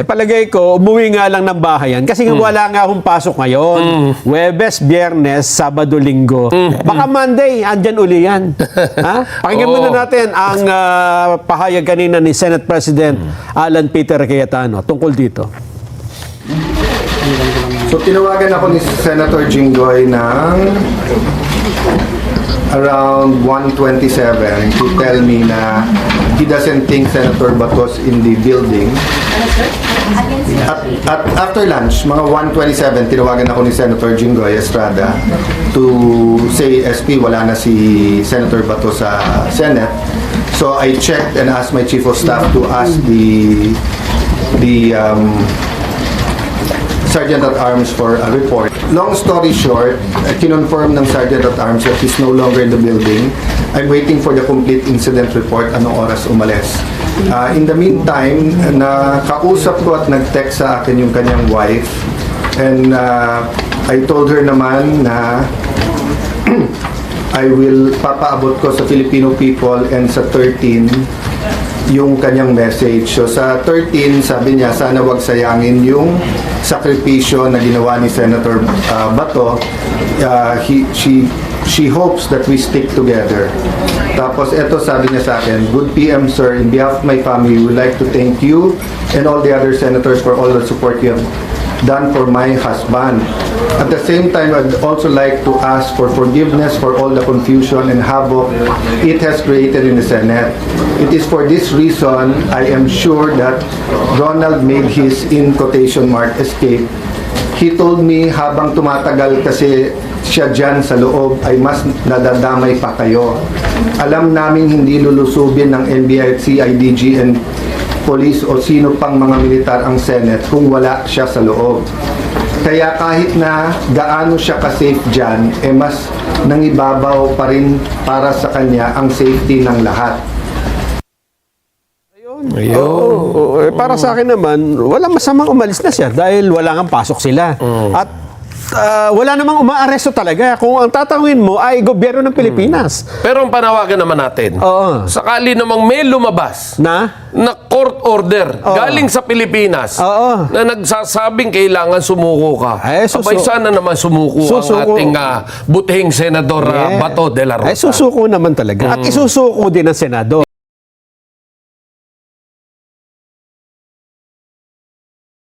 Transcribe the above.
Palagay ko, umuwi nga lang ng bahay yan. Kasi nga wala nga akong pasok ngayon. Huwebes, Biyernes, Sabado, Linggo. Baka Monday, andyan uli yan. Ha? Pakinggan muna natin ang pahayag kanina ni Senate President Alan Peter Cayetano tungkol dito. So tinawagan ako ni Senator Jinggoy ng around 1:27 to tell me na he doesn't think Senator Batos in the building. At after lunch, mga 1:27, tinawagan ako ni Senator Jinggoy Estrada to say, SP, wala na si Senator Batos sa Senate. So I checked and asked my Chief of Staff to ask the Sergeant at Arms for a report. Long story short, kinonfirm ng Sergeant at Arms that he's no longer in the building. I'm waiting for the complete incident report, anong oras umalis. In the meantime, nakausap ko at nag-text sa akin yung kanyang wife. And I told her naman na I will papaabot ko sa Filipino people and sa 13 yung kanyang message. So sa 13, sabi niya, sana wag sayangin yung sakripisyo na ginawa ni Senator Bato. She hopes that we stick together. Tapos eto, sabi niya sa akin, good PM sir, in behalf of my family, we would like to thank you and all the other senators for all the support you have done for my husband. At the same time, I'd also like to ask for forgiveness for all the confusion and havoc it has created in the Senate. It is for this reason, I am sure that Ronald made his, in quotation mark, escape. He told me habang tumatagal kasi siya dyan sa loob ay mas nadadamay pa kayo. Alam namin hindi lulusubin ng NBI at CIDG and police o sino pang mga militar ang Senate kung wala siya sa loob. Kaya kahit na gaano siya ka-safe dyan, mas nangibabaw pa rin para sa kanya ang safety ng lahat. Para sa akin naman, walang masamang umalis na siya dahil wala nga pasok sila. At wala namang umaaresto talaga kung ang tatawin mo ay gobyerno ng Pilipinas. Pero ang panawagan naman natin, sakali namang may lumabas na court order galing sa Pilipinas na nagsasabing kailangan sumuko ka. Abay, sana naman sumuko ang ating butihing Senador Bato de la Rosa. Susuko naman talaga. At isusuko din ng Senado.